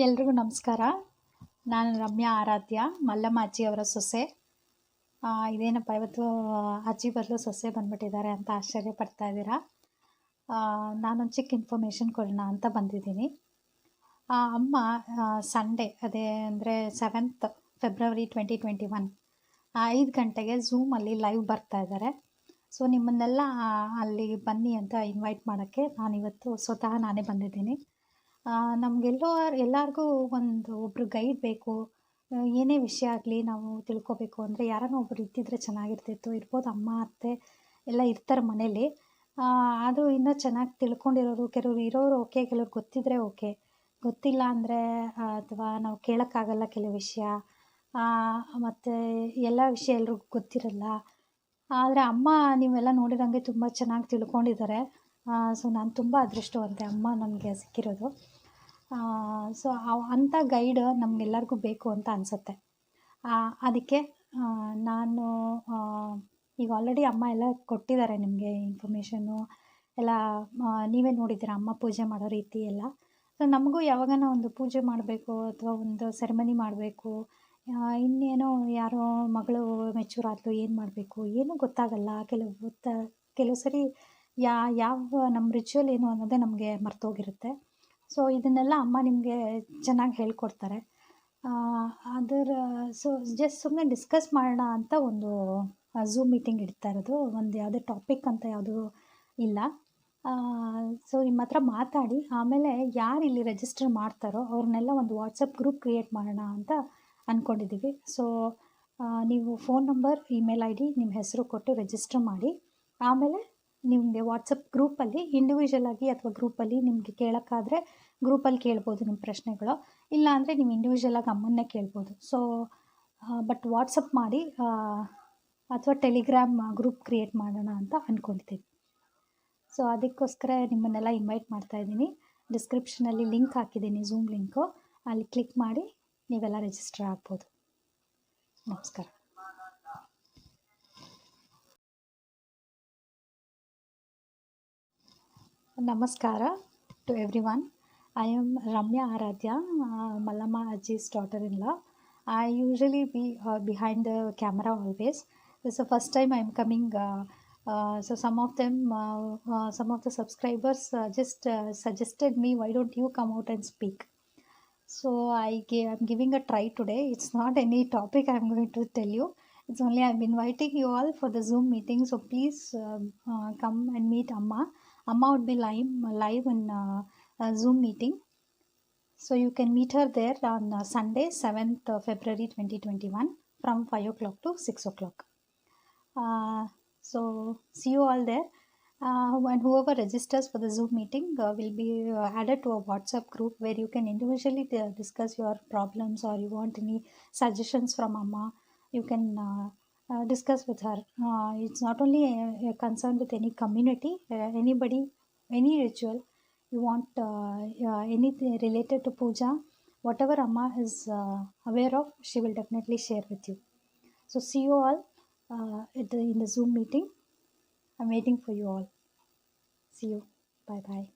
ಎಲ್ರಿಗೂ ನಮಸ್ಕಾರ. ನಾನು ರಮ್ಯಾ ಆರಾಧ್ಯ, ಮಲ್ಲಮ್ಮ ಅಜ್ಜಿ ಅವರ ಸೊಸೆ. ಇದೇನಪ್ಪ ಇವತ್ತು ಅಜ್ಜಿ ಬದಲು ಸೊಸೆ ಬಂದ್ಬಿಟ್ಟಿದ್ದಾರೆ ಅಂತ ಆಶ್ಚರ್ಯ ಪಡ್ತಾ ಇದ್ದೀರಾ. ನಾನೊಂದು ಚಿಕ್ಕ ಇನ್ಫಾರ್ಮೇಷನ್ ಕೊಡೋಣ ಅಂತ ಬಂದಿದ್ದೀನಿ. ಅಮ್ಮ ಸಂಡೇ ಅದೇ ಅಂದರೆ 7th February 2021 5 ಗಂಟೆಗೆ ಝೂಮಲ್ಲಿ ಲೈವ್ ಬರ್ತಾ ಇದ್ದಾರೆ. ಸೊ ನಿಮ್ಮನ್ನೆಲ್ಲ ಅಲ್ಲಿ ಬನ್ನಿ ಅಂತ ಇನ್ವೈಟ್ ಮಾಡೋಕ್ಕೆ ನಾನಿವತ್ತು ಸ್ವತಃ ನಾನೇ ಬಂದಿದ್ದೀನಿ. ಎಲ್ಲರಿಗೂ ಒಬ್ಬರು ಗೈಡ್ ಬೇಕು. ಏನೇ ವಿಷಯ ಆಗಲಿ ನಾವು ತಿಳ್ಕೊಬೇಕು ಅಂದರೆ ಯಾರನ್ನೋ ಒಬ್ಬರು ಇದ್ದಿದ್ರೆ ಚೆನ್ನಾಗಿರ್ತಿತ್ತು. ಇರ್ಬೋದು, ಅಮ್ಮ ಅತ್ತೆ ಎಲ್ಲ ಇರ್ತಾರೆ ಮನೇಲಿ. ಅದು ಇನ್ನೂ ಚೆನ್ನಾಗಿ ತಿಳ್ಕೊಂಡಿರೋರು ಕೆಲವರು ಇರೋರು ಓಕೆ, ಕೆಲವ್ರು ಗೊತ್ತಿದ್ದರೆ ಓಕೆ, ಗೊತ್ತಿಲ್ಲ ಅಂದರೆ ಅಥವಾ ನಾವು ಕೇಳೋಕ್ಕಾಗಲ್ಲ ಕೆಲವು ವಿಷಯ, ಮತ್ತು ಎಲ್ಲ ವಿಷಯ ಎಲ್ರಿಗೂ ಗೊತ್ತಿರಲ್ಲ. ಆದರೆ ಅಮ್ಮ ನೀವೆಲ್ಲ ನೋಡಿರೋಂಗೆ ತುಂಬ ಚೆನ್ನಾಗಿ ತಿಳ್ಕೊಂಡಿದ್ದಾರೆ. ಸೊ ನಾನು ತುಂಬ ಅದೃಷ್ಟವಂತೆ, ಅಮ್ಮ ನನಗೆ ಸಿಕ್ಕಿರೋದು. ಸೊ ಅಂಥ ಗೈಡ್ ನಮಗೆಲ್ಲರಿಗೂ ಬೇಕು ಅಂತ ಅನಿಸುತ್ತೆ. ಅದಕ್ಕೆ ನಾನು ಈಗ ಆಲ್ರೆಡಿ ಅಮ್ಮ ಎಲ್ಲ ಕೊಟ್ಟಿದ್ದಾರೆ ನಿಮಗೆ ಇನ್ಫಾರ್ಮೇಷನ್ನು ಎಲ್ಲ. ನೀವೇ ನೋಡಿದ್ದೀರ ಅಮ್ಮ ಪೂಜೆ ಮಾಡೋ ರೀತಿ ಎಲ್ಲ. ಸೊ ನಮಗೂ ಯಾವಾಗನ ಒಂದು ಪೂಜೆ ಮಾಡಬೇಕು ಅಥವಾ ಒಂದು ಸೆರೆಮನಿ ಮಾಡಬೇಕು, ಇನ್ನೇನೋ ಯಾರೋ ಮಗಳು ಮೆಚೂರ್ ಆದಲು ಏನು ಮಾಡಬೇಕು ಏನೂ ಗೊತ್ತಾಗಲ್ಲ. ಕೆಲವು ಸರಿ ಯಾವ ನಮ್ಮ ರಿಚುವಲ್ ಏನು ಅನ್ನೋದೇ ನಮಗೆ ಮರ್ತೋಗಿರುತ್ತೆ. ಸೊ ಇದನ್ನೆಲ್ಲ ಅಮ್ಮ ನಿಮಗೆ ಚೆನ್ನಾಗಿ ಹೇಳ್ಕೊಡ್ತಾರೆ. ಸೊ ಜಸ್ಟ್ ಸುಮ್ಮನೆ ಡಿಸ್ಕಸ್ ಮಾಡೋಣ ಅಂತ ಒಂದು ಝೂಮ್ ಮೀಟಿಂಗ್ ಇಡ್ತಾ ಇರೋದು. ಒಂದು ಯಾವುದೇ ಟಾಪಿಕ್ ಅಂತ ಯಾವುದೂ ಇಲ್ಲ. ಸೊ ನಿಮ್ಮ ಹತ್ರ ಮಾತಾಡಿ ಆಮೇಲೆ ಯಾರು ಇಲ್ಲಿ ರಿಜಿಸ್ಟರ್ ಮಾಡ್ತಾರೋ ಅವ್ರನ್ನೆಲ್ಲ ಒಂದು ವಾಟ್ಸಪ್ ಗ್ರೂಪ್ ಕ್ರಿಯೇಟ್ ಮಾಡೋಣ ಅಂತ ಅಂದ್ಕೊಂಡಿದ್ದೀವಿ. ಸೊ ನೀವು ಫೋನ್ ನಂಬರ್, ಇಮೇಲ್ ID, ನಿಮ್ಮ ಹೆಸರು ಕೊಟ್ಟು ರಿಜಿಸ್ಟರ್ ಮಾಡಿ. ಆಮೇಲೆ ನಿಮಗೆ ವಾಟ್ಸಪ್ ಗ್ರೂಪಲ್ಲಿ ಇಂಡಿವಿಜುವಲ್ ಆಗಿ ಅಥವಾ ಗ್ರೂಪಲ್ಲಿ ನಿಮಗೆ ಕೇಳೋಕ್ಕಾದರೆ ಗ್ರೂಪಲ್ಲಿ ಕೇಳ್ಬೋದು ನಿಮ್ಮ ಪ್ರಶ್ನೆಗಳು. ಇಲ್ಲ ಅಂದರೆ ನೀವು ಇಂಡಿವಿಜುವಲ್ ಆಗಿ ಅಮ್ಮನ್ನೇ ಕೇಳ್ಬೋದು. ಸೊ ಬಟ್ ವಾಟ್ಸಪ್ ಮಾಡಿ ಅಥವಾ ಟೆಲಿಗ್ರಾಮ್ ಗ್ರೂಪ್ ಕ್ರಿಯೇಟ್ ಮಾಡೋಣ ಅಂತ ಅಂದ್ಕೊಳ್ತೀವಿ. ಸೊ ಅದಕ್ಕೋಸ್ಕರ ನಿಮ್ಮನ್ನೆಲ್ಲ ಇನ್ವೈಟ್ ಮಾಡ್ತಾಯಿದ್ದೀನಿ. ಡಿಸ್ಕ್ರಿಪ್ಷನಲ್ಲಿ ಲಿಂಕ್ ಹಾಕಿದ್ದೀನಿ, ಝೂಮ್ ಲಿಂಕು. ಅಲ್ಲಿ ಕ್ಲಿಕ್ ಮಾಡಿ ನೀವೆಲ್ಲ ರಿಜಿಸ್ಟರ್ ಆಗ್ಬೋದು. ನಮಸ್ಕಾರ. Namaskara to everyone. I am Ramya Aradhya, Mallamma Ajji's daughter-in-law. I usually be behind the camera always. This is the first time I am coming. So some of the subscribers just suggested me, why don't you come out and speak? So I'm giving a try today. It's not any topic I'm going to tell you. It's only I'm inviting you all for the Zoom meeting. So please come and meet Amma. Amma would be live in a Zoom meeting. So you can meet her there on Sunday, 7th February 2021 from 5 o'clock to 6 o'clock. So see you all there. And whoever registers for the Zoom meeting will be added to a WhatsApp group where you can individually discuss your problems, or you want any suggestions from Amma, you can discuss with her. It's not only concerned with any community, anybody, any ritual you want, anything related to puja, whatever Amma is aware of, she will definitely share with you. So see you all in the Zoom meeting. I'm waiting for you all. See you. Bye bye.